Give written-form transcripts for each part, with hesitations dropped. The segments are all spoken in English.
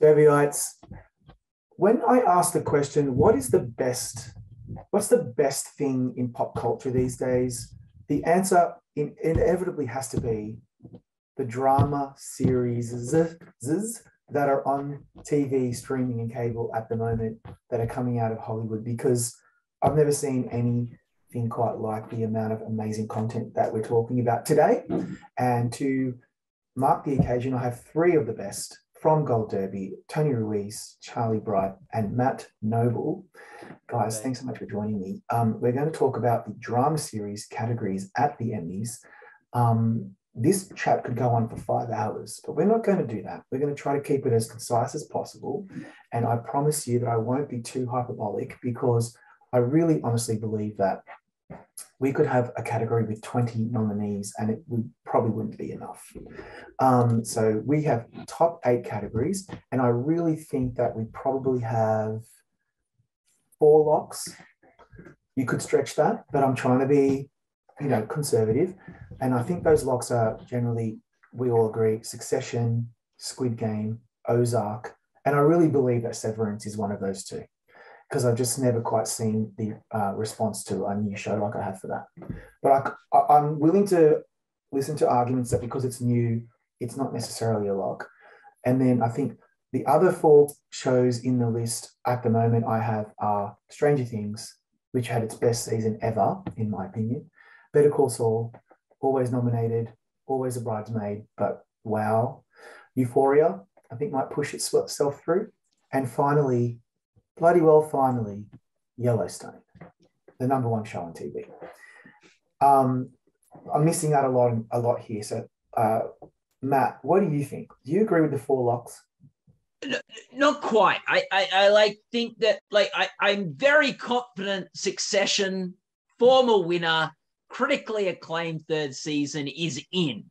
Debbyites, when I ask the question, what's the best thing in pop culture these days? The answer inevitably has to be the drama series that are on TV, streaming, and cable at the moment that are coming out of Hollywood, because I've never seen anything quite like the amount of amazing content that we're talking about today. And to mark the occasion, I have three of the best from Gold Derby: Tony Ruiz, Charlie Bright, and Matt Noble. Guys, thanks so much for joining me. We're going to talk about the drama series categories at the Emmys. This chat could go on for 5 hours, but we're not going to do that. We're going to try to keep it as concise as possible. And I promise you that I won't be too hyperbolic, because I really honestly believe that we could have a category with 20 nominees and it probably wouldn't be enough. So we have top 8 categories, and I really think that we probably have 4 locks. You could stretch that, but I'm trying to be, conservative. And I think those locks are generally, we all agree, Succession, Squid Game, Ozark, and I really believe that Severance is one of those 2, because I've just never quite seen the response to a new show like I have for that. But I'm willing to listen to arguments that because it's new, it's not necessarily a lock. And then I think the other 4 shows in the list at the moment I have are Stranger Things, which had its best season ever, in my opinion. Better Call Saul, always nominated, always a bridesmaid, but wow. Euphoria, I think, might push itself through. And finally, finally, Yellowstone, the #1 show on TV. I'm missing out a lot here. So, Matt, what do you think? Do you agree with the 4 locks? No, not quite. I think that I'm very confident Succession, former winner, critically acclaimed 3rd season, is in.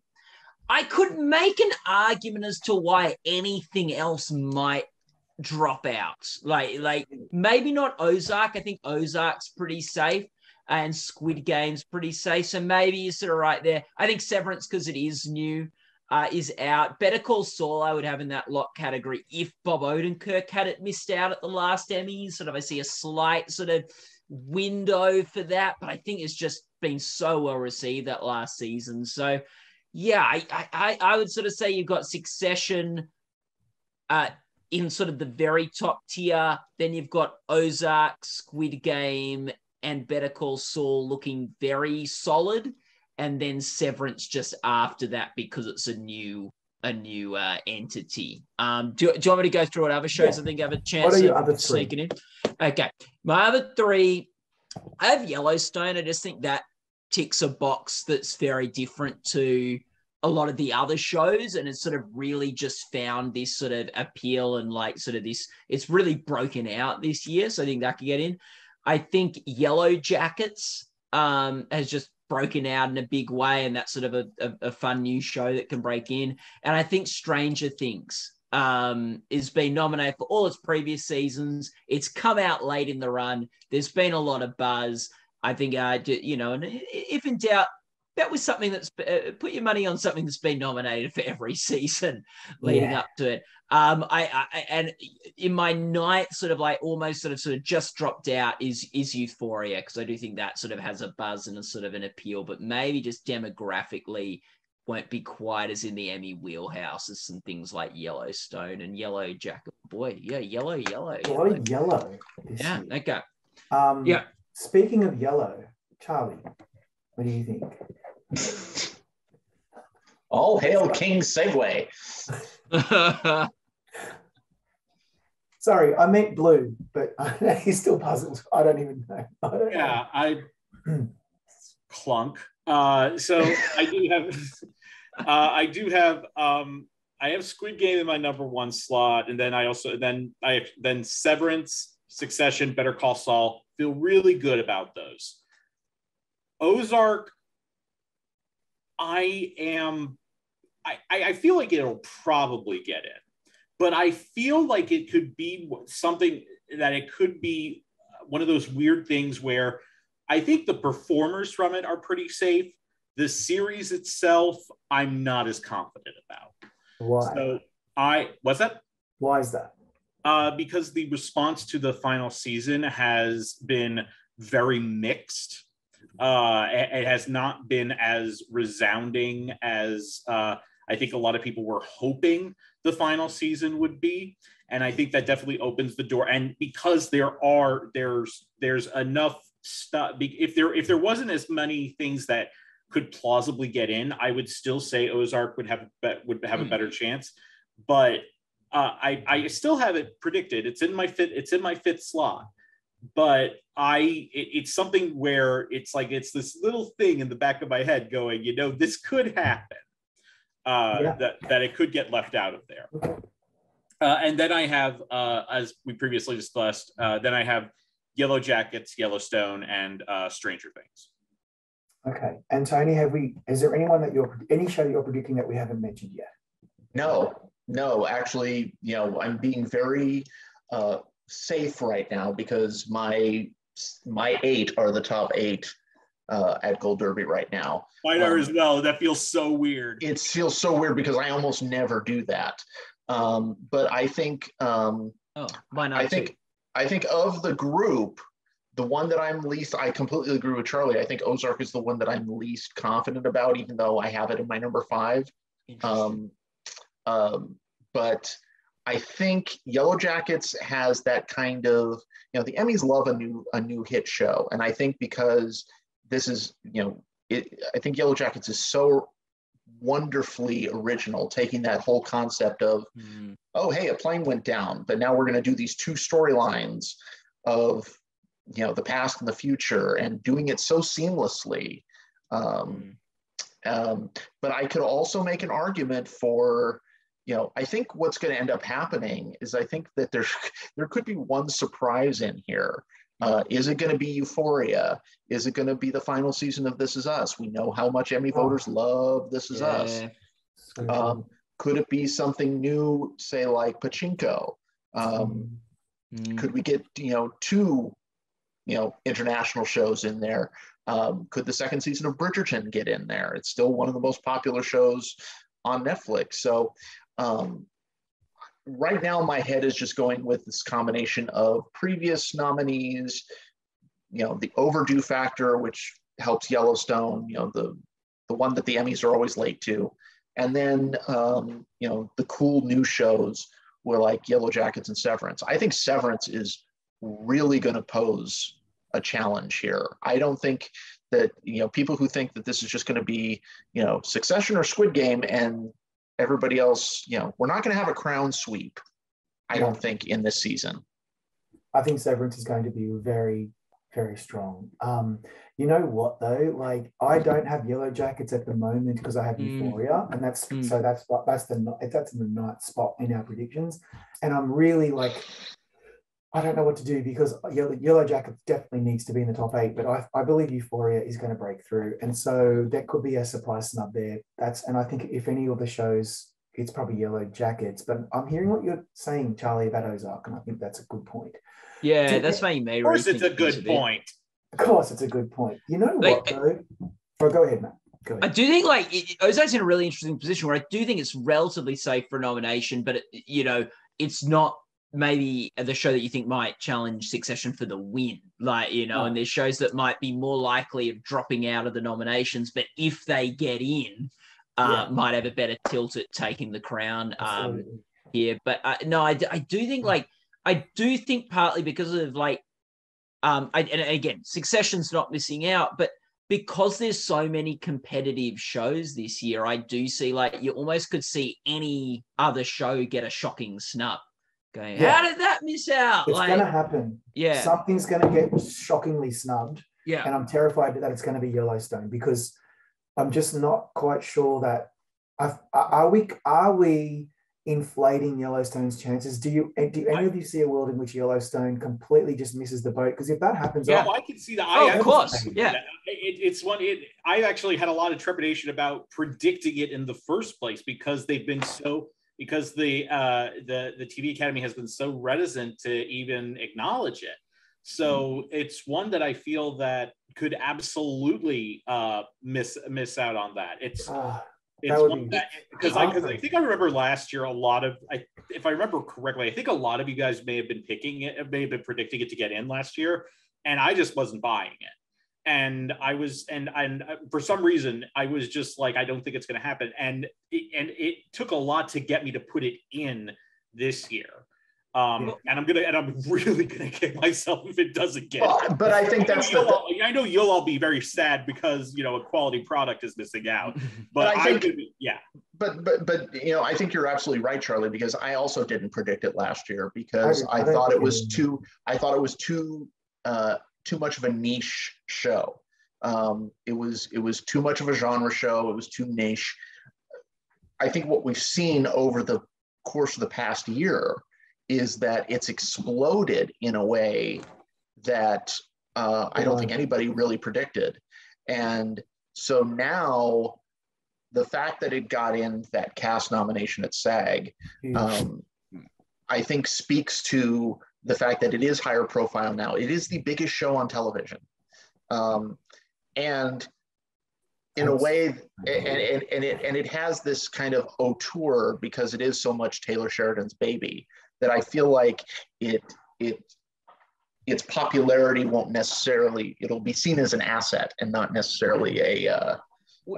I could make an argument as to why anything else might drop out. Like maybe not Ozark. I think Ozark's pretty safe, and Squid Game's pretty safe. So maybe you're sort of right there. I think Severance, because it is new, is out. Better Call Saul I would have in that lock category if Bob Odenkirk had it missed out at the last Emmys. I see a slight sort of window for that, but I think it's just been so well received that last season. So yeah, I would sort of say you've got Succession in sort of the very top tier. Then you've got Ozark, Squid Game, and Better Call Saul looking very solid. And then Severance just after that, because it's a new entity. Do you want me to go through what other shows I think have a chance of sneaking in? Okay. My other 3, I have Yellowstone. I just think that ticks a box that's very different to a lot of the other shows, and it's sort of really just found this sort of appeal and this, it's really broken out this year. So I think that could get in. I think Yellow Jackets has just broken out in a big way, and that's sort of a fun new show that can break in. And I think Stranger Things is being nominated for all its previous seasons. It's come out late in the run. There's been a lot of buzz. I think, and if in doubt, that was something that's put your money on something that's been nominated for every season leading up to it. And in my night, almost just dropped out is Euphoria, because I do think that sort of has a buzz and a sort of an appeal, but maybe just demographically won't be quite as in the Emmy wheelhouse as some things like Yellowstone and Yellow Jacket. Boy, yeah, yellow. A lot of yellow this year. Okay. Yeah. Speaking of yellow, Charlie, what do you think? All hail King Segway. Sorry, I meant blue, but he's still puzzled. I don't even know. I clunk. So I have Squid Game in my #1 slot, and then I have Severance, Succession, Better Call Saul. Feel really good about those. Ozark, I feel like it'll probably get in, but I feel like it could be something that it could be one of those weird things where I think the performers from it are pretty safe. The series itself, I'm not as confident about. Why? So what's that? Why is that? Because the response to the final season has been very mixed. It has not been as resounding as I think a lot of people were hoping the final season would be. And I think that definitely opens the door. And because there's enough stuff, if there wasn't as many things that could plausibly get in, I would still say Ozark would have a better chance. But I still have it predicted. It's in my fifth slot. But it's something where it's this little thing in the back of my head going, this could happen. That it could get left out of there. And then I have, as we previously discussed, then I have Yellow Jackets, Yellowstone, and Stranger Things. Okay. And Tony, is there any show that you're predicting that we haven't mentioned yet? No, actually, I'm being very safe right now because my 8 are the top 8 at Gold Derby right now. Mine are as well. That feels so weird. It feels so weird because I almost never do that. But I think I think of the group, the one that I completely agree with Charlie. I think Ozark is the one that I'm least confident about, even though I have it in my number 5. But I think Yellow Jackets has that kind of, the Emmys love a new hit show. And I think because this is, I think Yellow Jackets is so wonderfully original, taking that whole concept of, oh, hey, a plane went down, but now we're going to do these 2 storylines of, the past and the future, and doing it so seamlessly. But I could also make an argument for, I think what's going to end up happening is I think that there could be one surprise in here. Is it going to be Euphoria? Is it going to be the final season of This Is Us? We know how much Emmy voters love This Is Us. Could it be something new, say like Pachinko? Could we get 2 international shows in there? Could the second season of Bridgerton get in there? It's still one of the most popular shows on Netflix. So right now my head is just going with this combination of previous nominees, the overdue factor, which helps Yellowstone, the one that the Emmys are always late to, and then the cool new shows were like Yellow Jackets and Severance. I think Severance is really going to pose a challenge here. I don't think that people who think that this is just going to be Succession or Squid Game and everybody else, we're not going to have a crown sweep, I don't think, in this season. I think Severance is going to be very, very strong. You know what though? Like, I don't have Yellow Jackets at the moment because I have Euphoria, and that's in the ninth spot in our predictions. And I'm really like, I don't know what to do because Yellow Jackets definitely needs to be in the top 8, but I believe Euphoria is going to break through, and so that could be a surprise snub there. And I think if any of the shows, it's probably Yellow Jackets. But I'm hearing what you're saying, Charlie, about Ozark, and I think that's a good point. Yeah, that's making me. Of course, it's a good point. Of course, it's a good point. You know what though? Oh, go ahead, Matt. Go ahead. I do think Ozark's in a really interesting position where I do think it's relatively safe for nomination, but it's not maybe the show that you think might challenge Succession for the win, and there's shows that might be more likely of dropping out of the nominations, but if they get in, might have a better tilt at taking the crown here. But no, I do think I do think partly because of and again, Succession's not missing out, but because there's so many competitive shows this year, I do see you almost could see any other show get a shocking snub. Going, how did that miss out? It's going to happen. Yeah. Something's going to get shockingly snubbed. Yeah. And I'm terrified that it's going to be Yellowstone because I'm just not quite sure that are we inflating Yellowstone's chances? Do any of you see a world in which Yellowstone completely just misses the boat? Because if that happens, I can see that. Of course. Yeah. It's one. I actually had a lot of trepidation about predicting it in the first place because they've been so. Because the TV Academy has been so reticent to even acknowledge it. So it's one that I feel that could absolutely miss out on that. It's one that because I think I remember last year a lot of if I remember correctly, I think a lot of you guys may have been predicting it to get in last year, and I just wasn't buying it. And I was, and for some reason, I was just like, I don't think it's going to happen. And it took a lot to get me to put it in this year. And I'm really gonna kick myself if it doesn't get. But I think I know you'll all be very sad because a quality product is missing out. But I think, But I think you're absolutely right, Charlie, because I also didn't predict it last year because I thought it was too much of a niche show. It was too much of a genre show. It was too niche. I think what we've seen over the course of the past year is that it's exploded in a way that I don't think anybody really predicted. And so now the fact that it got in that cast nomination at SAG, I think speaks to the fact that it is higher profile now. It is the biggest show on television. And in a way, and it has this kind of auteur because it is so much Taylor Sheridan's baby that I feel like its popularity won't necessarily, it'll be seen as an asset and not necessarily a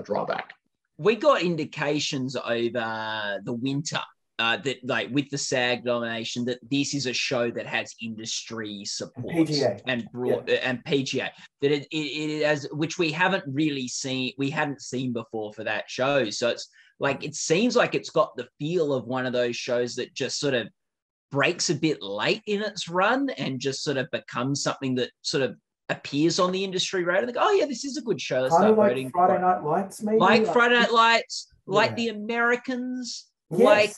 drawback. We got indications over the winter that, like, with the SAG nomination, that this is a show that has industry support and PGA, that it has, which we haven't really seen, we hadn't seen before for that show. So it's like, it seems like it's got the feel of one of those shows that just sort of breaks a bit late in its run and just sort of becomes something that sort of appears on the industry radar. And they go, oh yeah, this is a good show. Let's kind start of like voting. Friday Night Lights, maybe? Like Friday Night Lights, like The Americans, Yes.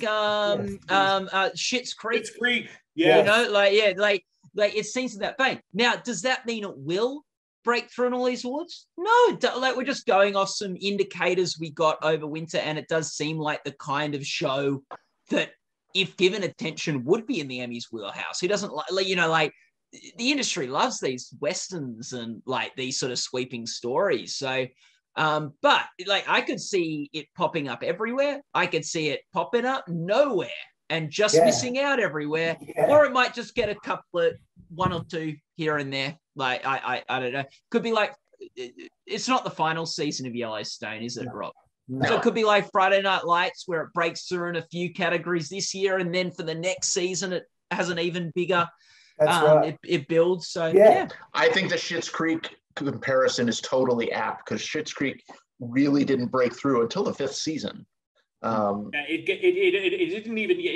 Schitt's Creek. Schitt's Creek, yeah. Like it seems in that vein. Now, does that mean it will break through in all these awards? No, like, we're just going off some indicators we got over winter, and it does seem like the kind of show that, if given attention, would be in the Emmys wheelhouse. Who doesn't like the industry loves these Westerns and like these sort of sweeping stories. So, but like, I could see it popping up everywhere. I could see it popping up nowhere and just missing out everywhere. Or it might just get a couple of one or two here and there. Like, I don't know. Could be like, it's not the final season of Yellowstone, is it, Rob? No. So it could be like Friday Night Lights, where it breaks through in a few categories this year, and then for the next season, it has an even bigger. Right. It builds. So yeah, I think the Schitt's Creek comparison is totally apt because Schitt's Creek really didn't break through until the 5th season. It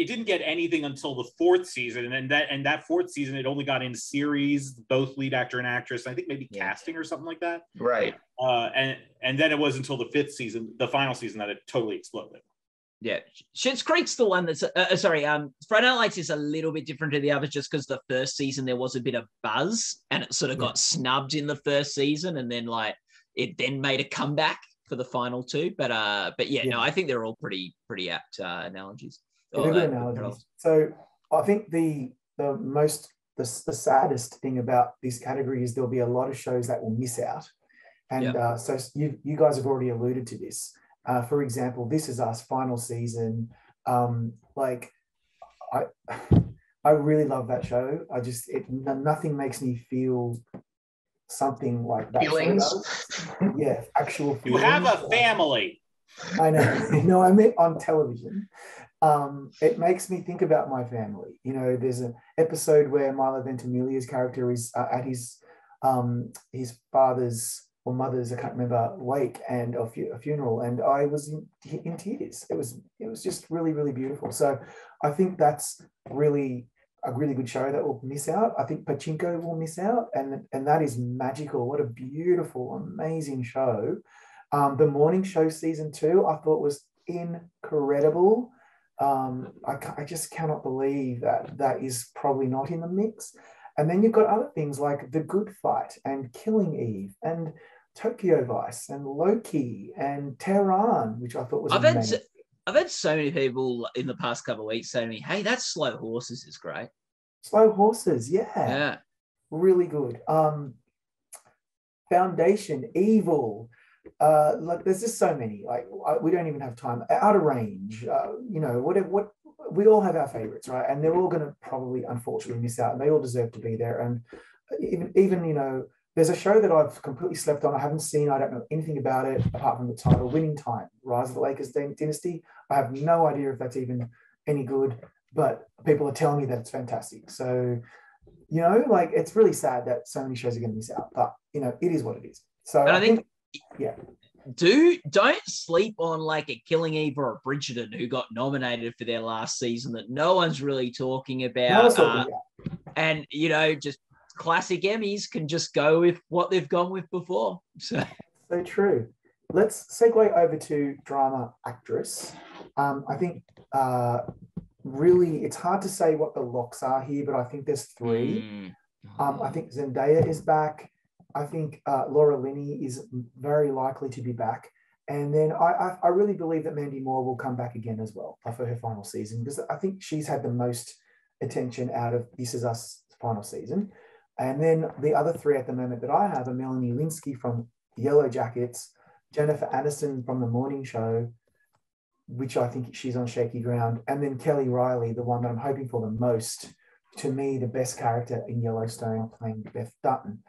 didn't get anything until the 4th season, and that 4th season it only got in series, both lead actor and actress. I think maybe casting or something like that. Right. And then it was until the 5th season, the final season, that it totally exploded. Yeah, Schitt's Creek's the one that's Friday Night Lights is a little bit different to the others just because the first season there was a bit of buzz and it sort of got snubbed in the first season, and then like it then made a comeback for the final two. But no, I think they're all pretty apt analogies. Good analogies. So I think the saddest thing about this category is there'll be a lot of shows that will miss out, and so you guys have already alluded to this. For example, This Is Us final season. I really love that show. Nothing makes me feel something like that. Feelings? Yeah, actual feelings. You have a family. I know. No, I meant on television. It makes me think about my family. There's an episode where Milo Ventimiglia's character is at his father's or mother's, I can't remember, wake and a funeral, and I was in tears. It was just really, really beautiful. So I think that's really a really good show that will miss out. I think Pachinko will miss out, and that is magical. What a beautiful, amazing show. The Morning Show season 2 I thought was incredible. I just cannot believe that is probably not in the mix. And then you've got other things like The Good Fight and Killing Eve and Tokyo Vice and Loki and Tehran, which I thought was amazing. I've had so many people in the past couple of weeks say to me, hey, that Slow Horses is great. Slow Horses, yeah. Really good. Foundation, Evil. Like, there's just so many. Like, we don't even have time. Out of Range. we all have our favorites, right? And they're all going to probably, unfortunately, miss out, and they all deserve to be there. And even you know, there's a show that I've completely slept on. I haven't seen. I don't know anything about it apart from the title, Winning Time, Rise of the Lakers Dynasty. I have no idea if that's even any good, but people are telling me that it's fantastic. So, you know, like, it's really sad that so many shows are going to miss out, but you know, it is what it is. So and I think yeah. Don't sleep on like a Killing Eve or a Bridgerton who got nominated for their last season that no one's really talking about. And, you know, just classic Emmys can just go with what they've gone with before. So true. Let's segue over to drama actress. I think really it's hard to say what the locks are here, but I think there's three. I think Zendaya is back. I think Laura Linney is very likely to be back. And then I really believe that Mandy Moore will come back again as well for her final season, because I think she's had the most attention out of This Is Us final season. And then the other three at the moment that I have are Melanie Linsky from Yellow Jackets, Jennifer Aniston from The Morning Show, which I think she's on shaky ground, and then Kelly Riley, the one that I'm hoping for the most, to me, the best character in Yellowstone, playing Beth Dutton.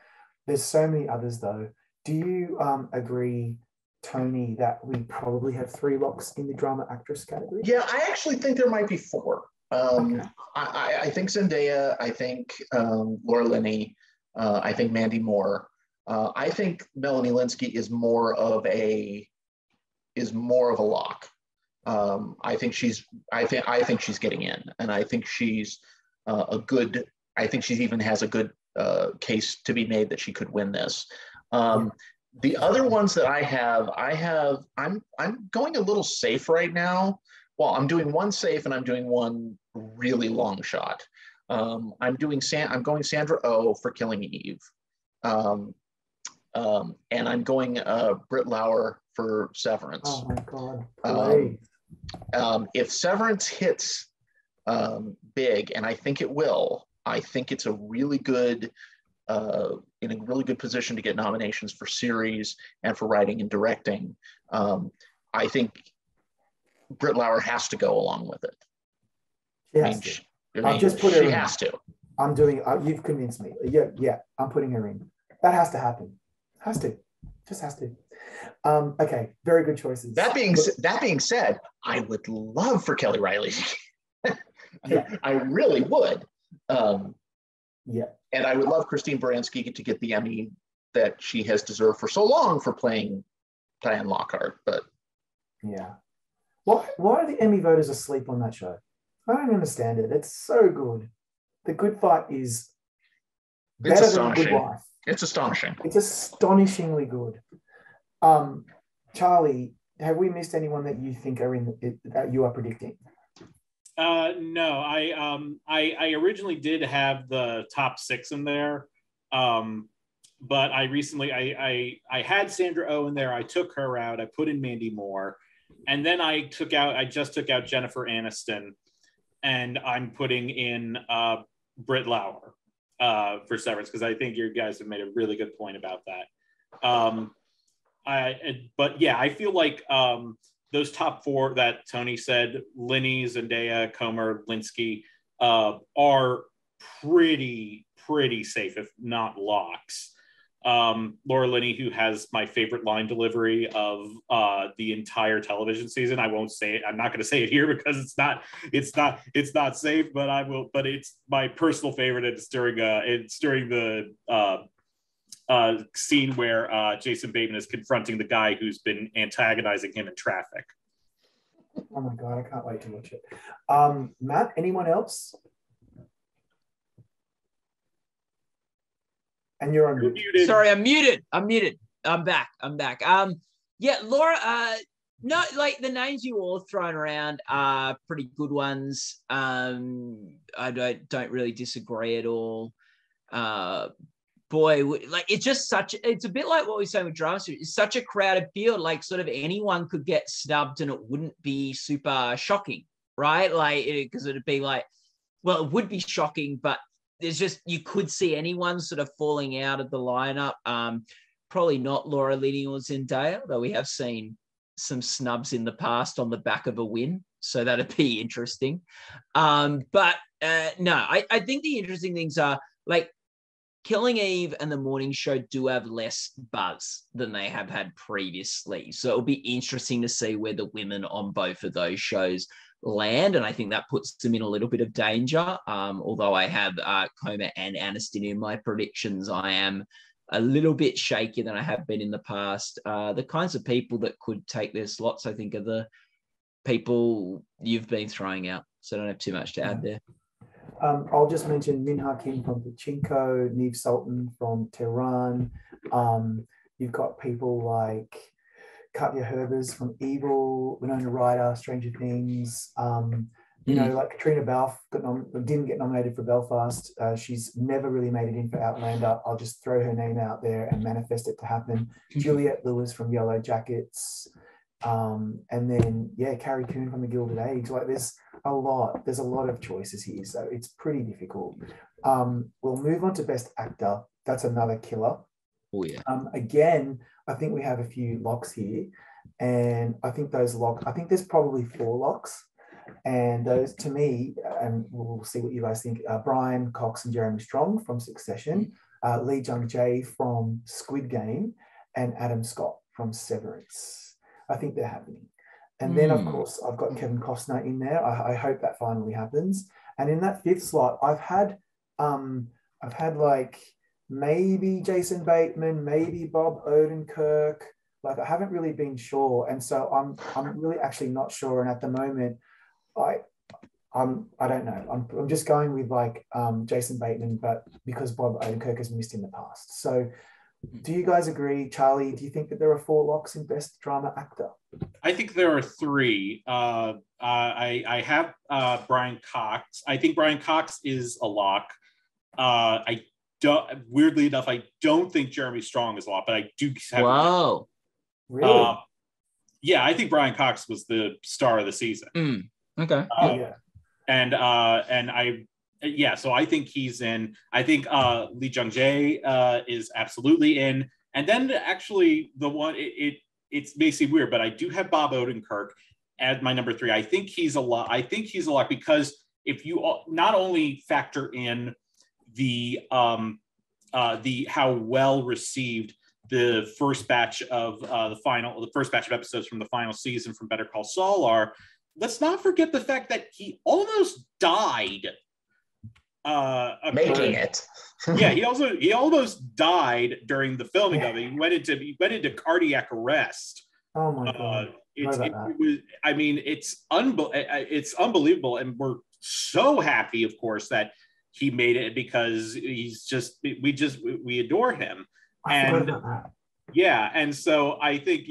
There's so many others, though. Do you agree, Tony, that we probably have three locks in the drama actress category? Yeah, I actually think there might be four. Okay. I think Zendaya, I think Laura Linney, I think Mandy Moore. I think Melanie Linsky is more of a lock. I think she's getting in, and I think she's I think she even has a good case to be made that she could win this. The other ones that I'm going a little safe right now. Well, I'm doing one safe and I'm doing one really long shot. I'm going Sandra Oh for Killing Eve. And I'm going Britt Lauer for Severance. Oh my God. If Severance hits big, and I think it will, I think it's a really good, in a really good position to get nominations for series and for writing and directing. I think Britt Lauer has to go along with it. She has to. I'm doing. You've convinced me. Yeah. I'm putting her in. That has to happen. Just has to. Okay. Very good choices. That being said, I would love for Kelly Riley. I really would. Yeah. And I would love Christine Baranski to get the Emmy that she has deserved for so long for playing Diane Lockhart. But yeah. Why are the Emmy voters asleep on that show? I don't understand it. It's so good. The Good Fight is better than The Good Wife. It's astonishing. It's astonishingly good. Charlie, have we missed anyone that you think are that you are predicting? No, I originally did have the top six in there, but I recently I had Sandra Oh in there. I took her out. I put in Mandy Moore, and then I just took out Jennifer Aniston, and I'm putting in Britt Lauer for Severance, because I think you guys have made a really good point about that. But yeah, I feel like those top four that Tony said, Linney, Zendaya, Comer, Linsky, are pretty safe, if not locks. Laura Linney, who has my favorite line delivery of the entire television season. I won't say it. I'm not going to say it here because it's not safe, but I will. But it's my personal favorite. It's during the scene where Jason Bateman is confronting the guy who's been antagonizing him in traffic. Oh my God, I can't wait to watch it. Matt, anyone else? And you're unmuted. Sorry, I'm muted. I'm back. Yeah, Laura, no, like the names you all thrown around are pretty good ones. I don't really disagree at all. Boy, like it's a bit like what we were saying with drama series. It's such a crowded field, like sort of anyone could get snubbed and it wouldn't be super shocking, right? Like, because it'd be like, well, it would be shocking, but there's just, you could see anyone sort of falling out of the lineup. Probably not Laura Linney or Zendaya, though we have seen some snubs in the past on the back of a win. So that'd be interesting. But no, I think the interesting things are like Killing Eve and The Morning Show do have less buzz than they have had previously. So it'll be interesting to see where the women on both of those shows land. And I think that puts them in a little bit of danger. Although I have Comer and Aniston in my predictions, I am a little bit shakier than I have been in the past. The kinds of people that could take their slots, I think, are the people you've been throwing out. So I don't have too much to add there. I'll just mention Minha Kim from Pachinko, Neve Sultan from Tehran. You've got people like Katya Herbers from Evil, Winona Ryder, Stranger Things. You know, like Katrina Balfe didn't get nominated for Belfast. She's never really made it in for Outlander. I'll just throw her name out there and manifest it to happen. Juliette Lewis from Yellow Jackets. And then, yeah, Carrie Coon from The Gilded Age. Like there's a lot of choices here. So it's pretty difficult. We'll move on to Best Actor. That's another killer. Oh, yeah. Again, I think we have a few locks here. And I think there's probably 4 locks. And those, to me, and we'll see what you guys think, Brian Cox and Jeremy Strong from Succession, Lee Jung-jae from Squid Game, and Adam Scott from Severance. I think they're happening. And then, of course, I've got Kevin Costner in there. I hope that finally happens. And in that 5th slot, I've had like maybe Jason Bateman, maybe Bob Odenkirk. Like I haven't really been sure, and so I'm really actually not sure. And at the moment, I don't know. I'm just going with like Jason Bateman, but because Bob Odenkirk has missed in the past. So, do you guys agree, Charlie? Do you think that there are 4 locks in Best Drama Actor? I think there are 3. I have Brian Cox. I think Brian Cox is a lock. Weirdly enough, I don't think Jeremy Strong is a lock, but I do have. Wow. Really? Yeah, I think Brian Cox was the star of the season. Okay. Yeah. So I think he's in. I think Lee Jung-jae is absolutely in. And then actually the one, it may seem weird, but I do have Bob Odenkirk as my number 3. I think he's a lot. Because if you not only factor in the how well received the first batch of episodes from the final season from Better Call Saul are, let's not forget the fact that he almost died making it. Yeah, he almost died during the filming of it. He went into cardiac arrest. Oh my god! It's unbelievable, and we're so happy, of course, that he made it because we adore him. And so I think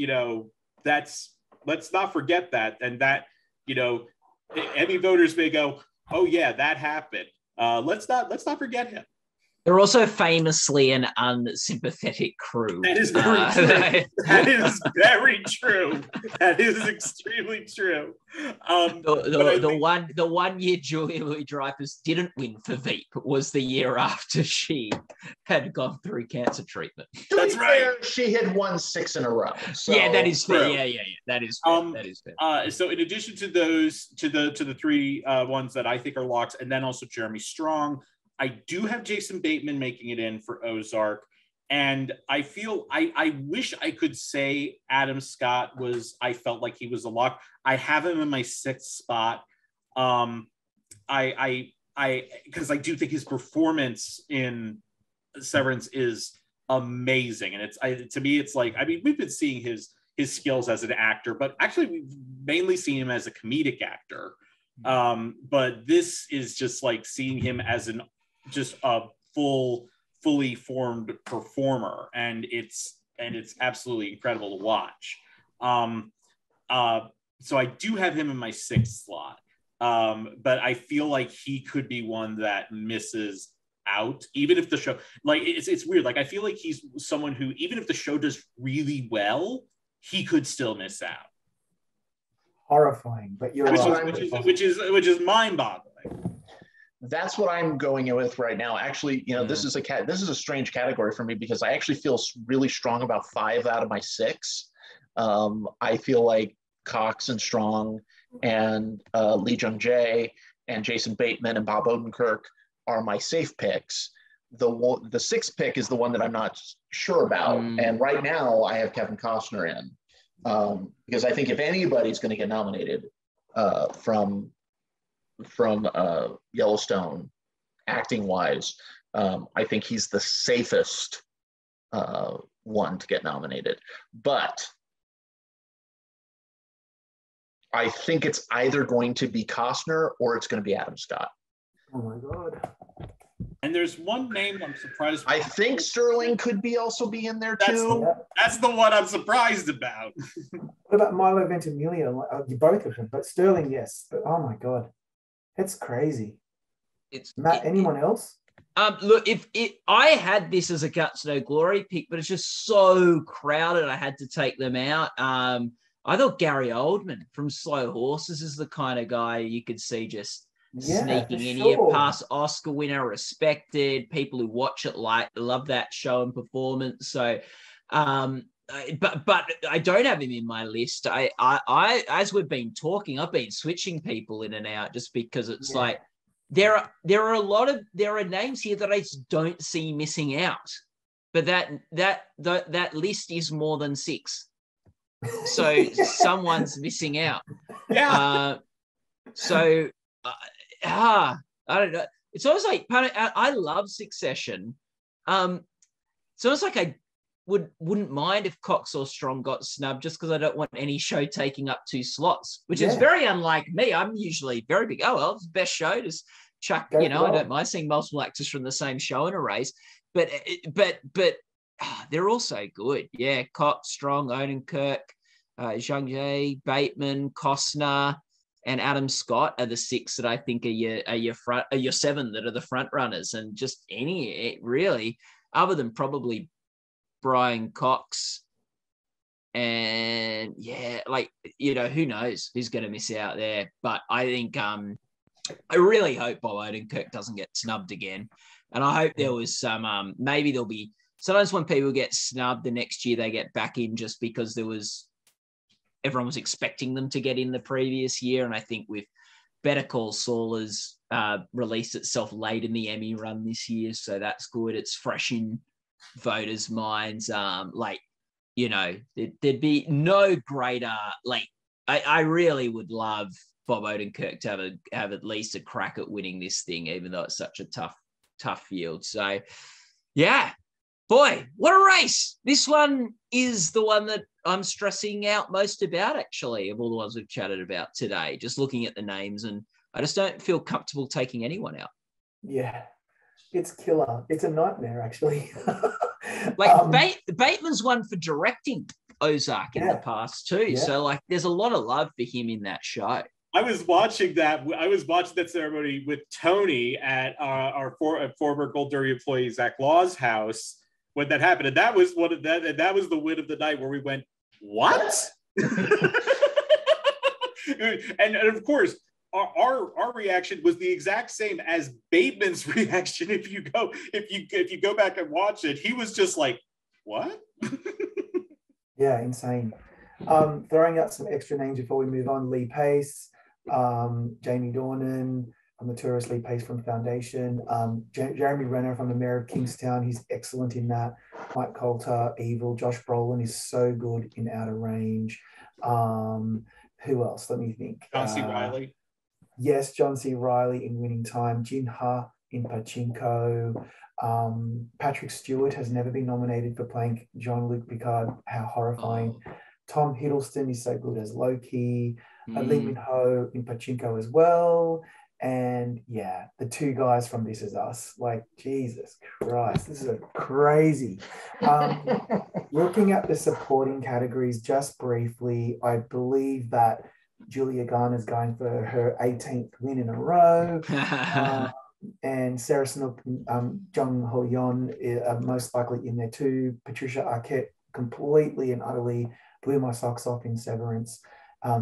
let's not forget that, and that Emmy voters may go, oh yeah, that happened. Let's not forget him. They're also famously an unsympathetic crew. That is very true. That is very true. That is extremely true. The one year Julia Louis-Dreyfus didn't win for Veep was the year after she had gone through cancer treatment. That's right. She had won 6 in a row. So. Yeah, that is fair. Yeah. That is fair. That is fair. So in addition to those, to the 3 ones that I think are locks, and then also Jeremy Strong, I do have Jason Bateman making it in for Ozark. And I feel, I wish I could say Adam Scott I felt like he was a lock. I have him in my 6th spot. Because I do think his performance in Severance is amazing. And to me, it's like, we've been seeing his skills as an actor, but actually we've mainly seen him as a comedic actor. But this is just like seeing him as just a fully formed performer, and it's absolutely incredible to watch. So I do have him in my 6th slot, but I feel like he could be one that misses out, even if the show, like, it's weird. Like, I feel like he's someone who, even if the show does really well, he could still miss out. Horrifying, but you're right. Which is mind-boggling. That's what I'm going in with right now. Actually, this is a strange category for me because I actually feel really strong about 5 out of my 6. I feel like Cox and Strong and Lee Jung Jae and Jason Bateman and Bob Odenkirk are my safe picks. The sixth pick is the one that I'm not sure about. And right now I have Kevin Costner in because I think if anybody's going to get nominated from Yellowstone, acting wise, I think he's the safest one to get nominated. But I think it's either going to be Costner or it's going to be Adam Scott. Oh my God. And there's one name I'm surprised. I think Sterling could also be in there too. That's the one I'm surprised about. What about Milo Ventimiglia? Both of them, but Sterling, yes. But oh my God, that's crazy. Matt, anyone else? Look, I had this as a Guts No Glory pick, but it's just so crowded, I had to take them out. I thought Gary Oldman from Slow Horses is the kind of guy you could see just sneaking in here, past Oscar winner, respected. People who watch it love that show and performance. So, but I don't have him in my list. I as we've been talking, I've been switching people in and out just because it's like there are names here that I just don't see missing out. But that list is more than 6. So someone's missing out. Yeah. I don't know. It's almost like I love Succession. It's almost like I wouldn't mind if Cox or Strong got snubbed just because I don't want any show taking up 2 slots, which is very unlike me. I'm usually very big. Oh well, it's the best show. Just chuck. I don't mind seeing multiple actors from the same show in a race. But they're all so good. Yeah, Cox, Strong, Odenkirk, Jung Jae, Bateman, Costner, and Adam Scott are the 6 that I think are your 7 that are the front runners, and just really, other than probably Brian Cox, and who knows who's going to miss out there. But I think I really hope Bob Odenkirk doesn't get snubbed again, and I hope there was some maybe there'll be sometimes when people get snubbed the next year they get back in just because everyone was expecting them to get in the previous year. And I think with Better Call Saul has released itself late in the Emmy run this year. So that's good. It's fresh in voters' minds. There'd be no greater, I really would love Bob Odenkirk to have at least a crack at winning this thing, even though it's such a tough field. So yeah, boy, what a race. This one is the one that I'm stressing out most about, actually, of all the ones we've chatted about today, just looking at the names, and I just don't feel comfortable taking anyone out. Yeah, it's killer. It's a nightmare, actually. Bateman's won for directing Ozark in the past too. Yeah. So there's a lot of love for him in that show. I was watching that ceremony with Tony at our former Gold Derby employee Zach Law's house when that happened, and that was that was the win of the night where we went, what? and of course, our reaction was the exact same as Bateman's reaction. If you go back and watch it, he was just like, what? Yeah, insane. Throwing out some extra names before we move on: Lee Pace, Jamie Dornan, the tourist Lee Pace from Foundation, Jeremy Renner from the Mayor of Kingstown, he's excellent in that. Mike Coulter, Evil, Josh Brolin is so good in Outer Range. Who else? Let me think. John C. Reilly. Yes, John C. Reilly in Winning Time. Jin Ha in Pachinko. Patrick Stewart has never been nominated for playing Jean-Luc Picard. How horrifying. Tom Hiddleston is so good as Loki. Lee Min-ho in Pachinko as well. And yeah, the 2 guys from This Is Us. Jesus Christ, this is crazy. Looking at the supporting categories just briefly, I believe that Julia Garner's going for her 18th win in a row. And Sarah Snook, Jung Ho Yeon are most likely in there too. Patricia Arquette completely and utterly blew my socks off in Severance.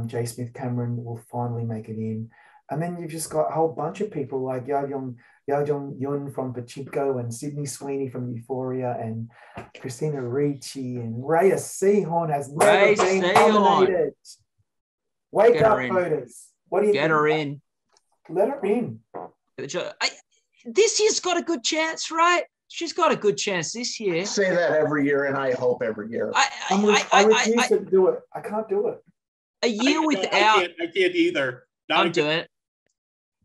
J. Smith Cameron will finally make it in. And then you've just got a whole bunch of people like Yeo Jong Yun from Pachinko and Sydney Sweeney from Euphoria and Christina Ricci and Rhea Seehorn has never been nominated. Wake up, voters. What do you get her in? Let her in. This year's got a good chance, right? She's got a good chance this year. I say that every year, and I hope every year. I refuse to do it. I can't do it. A year without. I can't either. I'm doing it.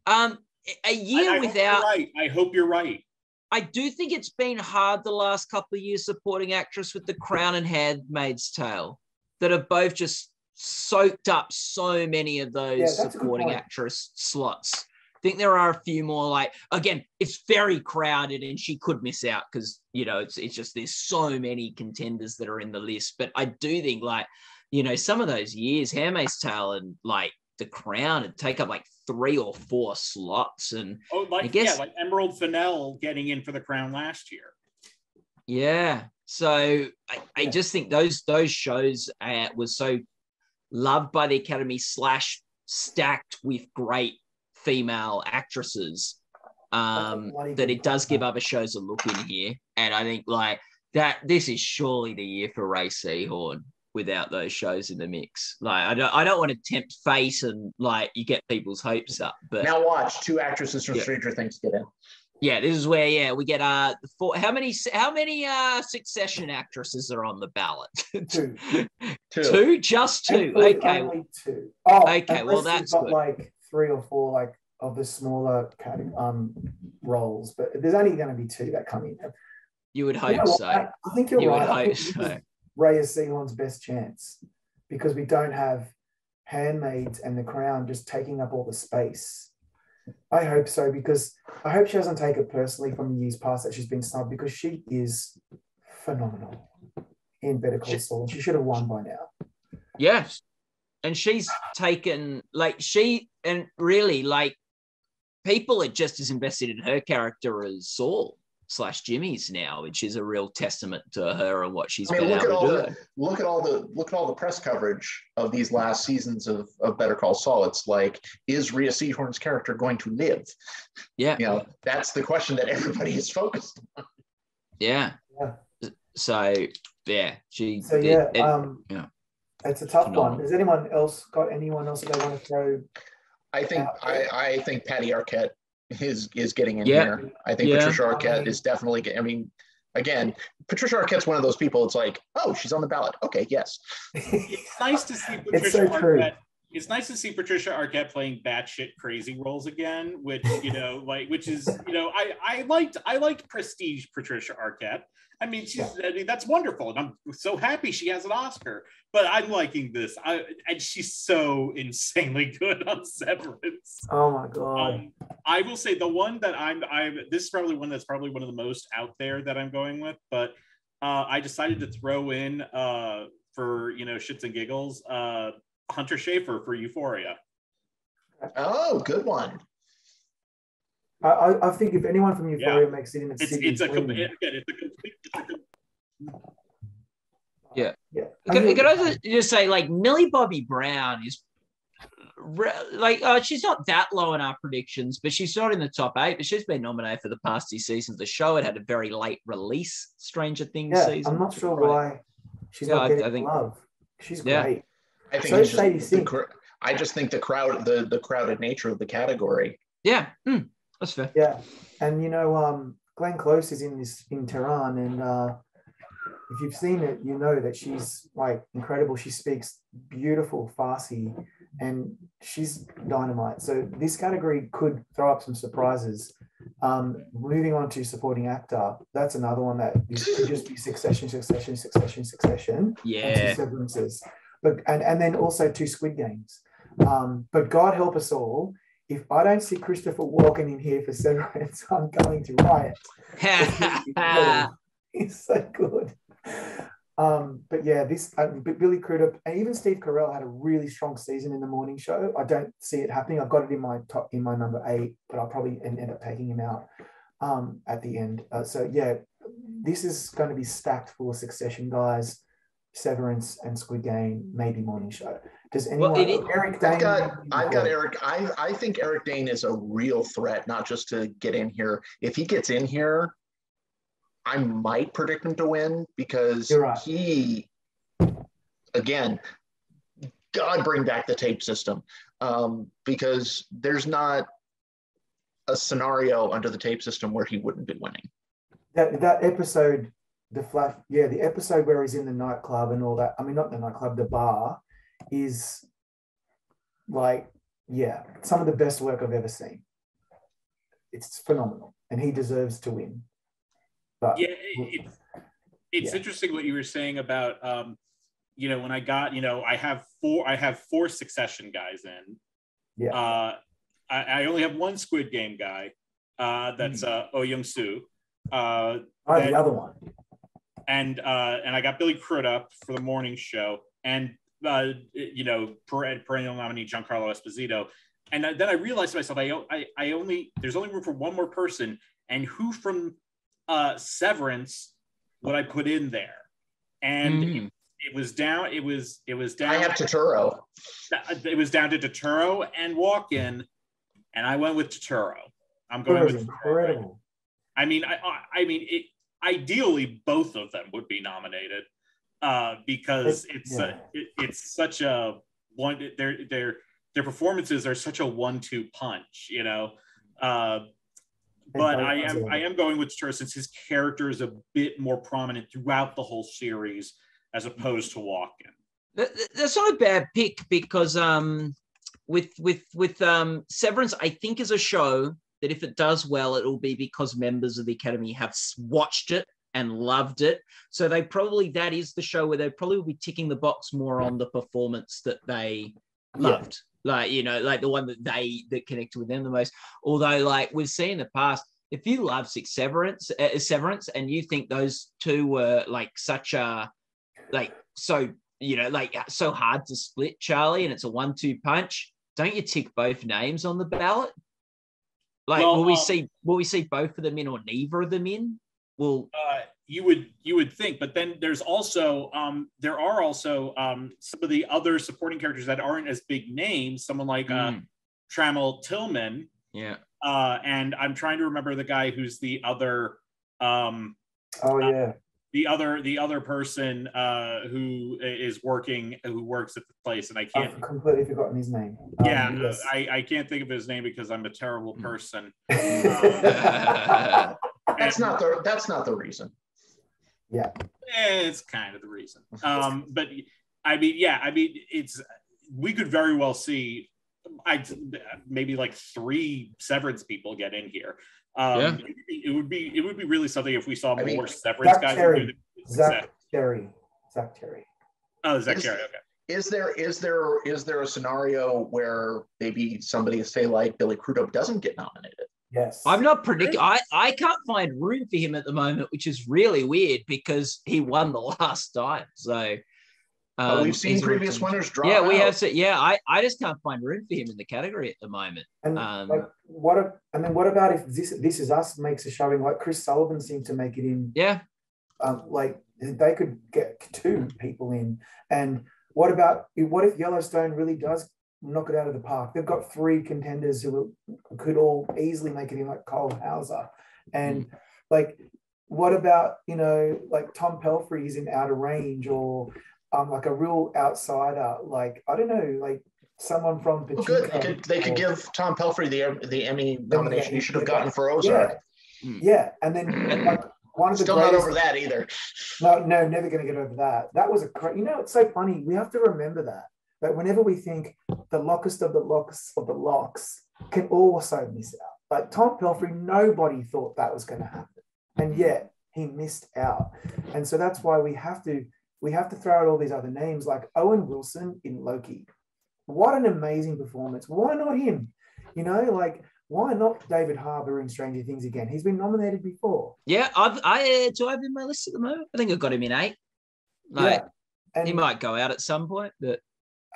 A year without. I hope you're right. I do think it's been hard the last couple of years supporting actress with The Crown and Handmaid's Tale that have both just soaked up so many of those supporting actress slots. I think there are a few more, like, again, it's very crowded and she could miss out because, you know, it's just there's so many contenders that are in the list. But I do think, like, you know, some of those years, Handmaid's Tale and like The Crown would take up like 3 or 4 slots. And I guess like Emerald Fennell getting in for The Crown last year. Yeah. So I just think those shows were so loved by the Academy / stacked with great female actresses that it does give other shows a look in here. And I think like that this is surely the year for Ray Seahorn without those shows in the mix. Like I don't want to tempt fate and like you get people's hopes up. But now watch 2 actresses from Stranger Things get in. Yeah, this is where we get how many Succession actresses are on the ballot? 2. 2, just 2. Okay. Only 2. Oh, okay. Well, that's got good. Like 3 or 4 like of the smaller roles, but there's only going to be 2 that come in. You would hope so. I think you're right. I would hope so. Ray is Seahorn's best chance because we don't have Handmaids and The Crown just taking up all the space. I hope so because I hope she doesn't take it personally from the years past that she's been snubbed because she is phenomenal in Better Call Saul. She should have won by now. Yes. And she's taken and really like people are just as invested in her character as Saul / Jimmy's now, which is a real testament to her and what she's been able to do. Look at all the press coverage of these last seasons of Better Call Saul. It's like, is Rhea Seehorn's character going to live? Yeah. You know, that's the question that everybody is focused on. Yeah. So yeah, it's a tough one. Has anyone else got anyone else that they want to throw? I think Patty Arquette is getting in here. I think Patricia Arquette is definitely getting. I mean, again, Patricia Arquette's one of those people. It's like, oh, she's on the ballot. Okay, yes. It's nice to see Patricia Arquette. It's nice to see Patricia Arquette playing batshit crazy roles again, which I liked Prestige Patricia Arquette. I mean, that's wonderful, and I'm so happy she has an Oscar. But I'm liking this, and she's so insanely good on Severance. Oh my god! I will say the one that this is probably one that's probably one of the most out there that I'm going with. But I decided to throw in for shits and giggles, Hunter Schafer for Euphoria. Oh, good one. I think if anyone from Euphoria makes it in, it's a complete. Yeah. Can I just say, like, Millie Bobby Brown is she's not that low in our predictions, but she's not in the top 8. But she's been nominated for the past 2 seasons. The show had a very late release, Stranger Things season. I'm not sure why she's not getting love. She's great. I think I just think the crowded nature of the category. Yeah. That's fair. Yeah, and Glenn Close is in Tehran, and if you've seen it, you know that she's like incredible. She speaks beautiful Farsi, and she's dynamite. So this category could throw up some surprises. Moving on to supporting actor, that's another one that could just be Succession. Yeah, and 2 Severances, but and then also 2 Squid Games. But God help us all. If I don't see Christopher Walken in here for Severance, I'm going to riot. He's so good. But yeah, Billy Crudup and even Steve Carell had a really strong season in the morning show. I don't see it happening. I've got it in my number 8, but I'll probably end up taking him out at the end. So yeah, this is going to be stacked full of Succession guys, Severance and Squid Game, maybe morning show. Does anyone? Well, Eric Dane. I've got Eric. I think Eric Dane is a real threat, not just to get in here. If he gets in here, I might predict him to win because Right. he, again, God, bring back the tape system, because there's not a scenario under the tape system where he wouldn't be winning. That episode, the episode where he's in the nightclub and all that. I mean, not the nightclub, the bar, is like, some of the best work I've ever seen. It's phenomenal, and he deserves to win. But it's interesting what you were saying about when I got, I have four Succession guys in. Yeah. I only have one Squid Game guy. That's Oh Young-soo. The other one. And I got Billy Crudup for the morning show, and perennial nominee Giancarlo Esposito. And then I realized to myself, there's only room for one more person, and who from Severance would I put in there? And it was down. It was down. I have Turturro. It was down to Turturro and Walken, and I went with Turturro. I'm going with incredible. I mean, ideally both of them would be nominated, because it's such a one. Their performances are such a 1-2 punch, But I am going with Turturro since his character is a bit more prominent throughout the whole series as opposed to Walken. That's not a bad pick because with Severance, I think is a show that if it does well, it will be because members of the Academy have watched it and loved it. So that is the show where they probably will be ticking the box more on the performance that they loved. Like the one that connected with them the most. Although, like we've seen in the past, if you love Severance, and you think those two were like such a so hard to split, Charlie, and it's a 1-2 punch, don't you tick both names on the ballot? Will we see both of them in or neither of them in? Well, you would think, but then there's also some of the other supporting characters that aren't as big names, someone like Trammell Tillman, and I'm trying to remember the guy who's the other the other person who works at the place, and I can't. I've completely forgotten his name. Yes. I can't think of his name because I'm a terrible person. That's not the reason. Yeah, it's kind of the reason. But we could very well see maybe like 3 Severance people get in here. It would be really something if we saw more Severance guys. Zach Terry. Oh, Zach Terry. Okay. Is there a scenario where maybe somebody, say like Billy Crudup, doesn't get nominated? Yes. I'm not predicting. I can't find room for him at the moment, which is really weird because he won the last time. So we've seen previous winners drop. Yeah, we have. I just can't find room for him in the category at the moment. And what about if This Is Us makes a showing? Like Chris Sullivan seemed to make it in. Yeah. They could get 2 people in. And what if Yellowstone really does knock it out of the park? They've got 3 contenders who could all easily make it in, like Cole Hauser. And what about, Tom Pelphrey is in Outer Range, or like a real outsider, I don't know, someone from Pacheco. Well, good. They could give Tom Pelphrey the Emmy nomination he should have gotten for Ozark. Yeah. And then one of the still not over that either. No, never going to get over that. That was it's so funny. We have to remember that whenever we think the lockest of the locks of the locks can also miss out. Like Tom Pelphrey, nobody thought that was going to happen, and yet he missed out. And so that's why we have to throw out all these other names, like Owen Wilson in Loki. What an amazing performance! Why not him? Why not David Harbour in Stranger Things again? He's been nominated before. Yeah, do I have him in my list at the moment? I think I've got him in 8. He might go out at some point, but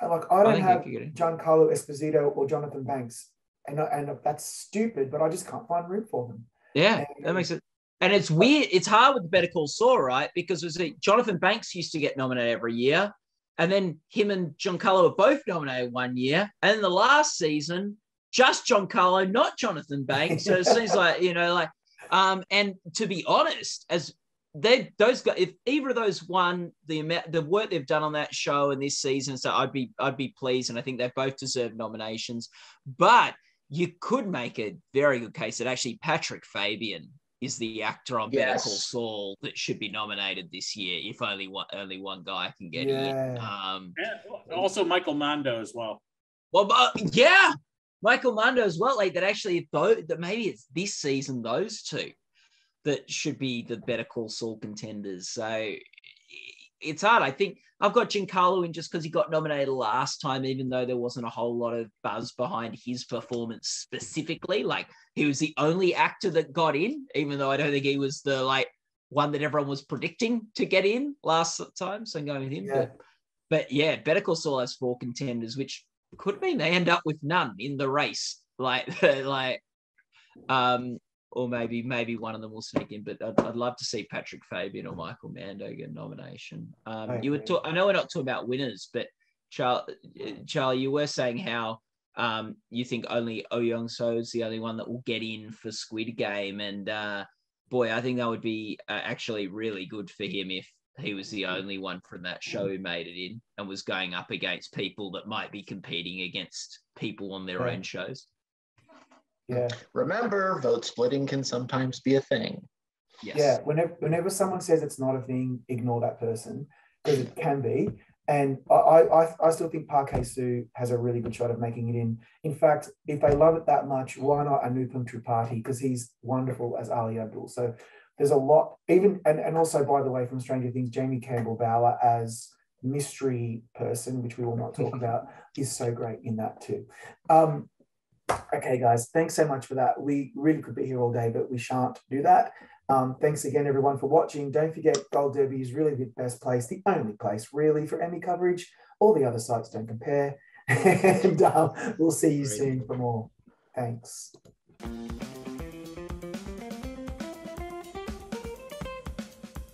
I don't have Giancarlo Esposito or Jonathan Banks, and that's stupid, but I just can't find room for them. Yeah, that makes it. And it's weird. It's hard with Better Call Saul, right? Because Jonathan Banks used to get nominated every year, And then him and Giancarlo were both nominated one year. And in the last season, just Giancarlo, not Jonathan Banks. So it seems like, and to be honest, as those guys, if either of those won the work they've done on that show and this season, so I'd be pleased. And I think they both deserve nominations. But you could make a very good case that actually Patrick Fabian is the actor on Better Call Saul that should be nominated this year, if only one guy can get in. Also Michael Mando as well. Well, Michael Mando as well. Like that actually, that maybe it's this season, those two that should be the Better Call Saul contenders. So it's hard. I think I've got Giancarlo in just because he got nominated last time, even though there wasn't a whole lot of buzz behind his performance specifically. Like he was the only actor that got in, even though I don't think he was the one that everyone was predicting to get in last time. So I'm going with him. Yeah. But yeah, Better Call Saul has 4 contenders, which could mean they end up with none in the race. Or maybe one of them will sneak in, but I'd love to see Patrick Fabian or Michael Mando get a nomination. I know we're not talking about winners, but Charlie, you were saying how you think only Oh Young-so is the only one that will get in for Squid Game, and boy, I think that would be actually really good for him if he was the only one from that show who made it in and was going up against people that might be competing against people on their own shows. Yeah. Remember, vote splitting can sometimes be a thing. Yes. Yeah. Whenever someone says it's not a thing, ignore that person because it can be. And I still think Park Hae-soo has a really good shot of making it in. In fact, if they love it that much, why not Anupam Tripathi? Because he's wonderful as Ali Abdul. So there's a lot, even and also, by the way, from Stranger Things, Jamie Campbell Bower as mystery person, which we will not talk about, is so great in that too. Okay, guys, thanks so much for that. We really could be here all day, but we shan't do that. Thanks again, everyone, for watching. Don't forget, Gold Derby is really the best place, the only place, really, for Emmy coverage. All the other sites don't compare. And we'll see you soon for more. Thanks.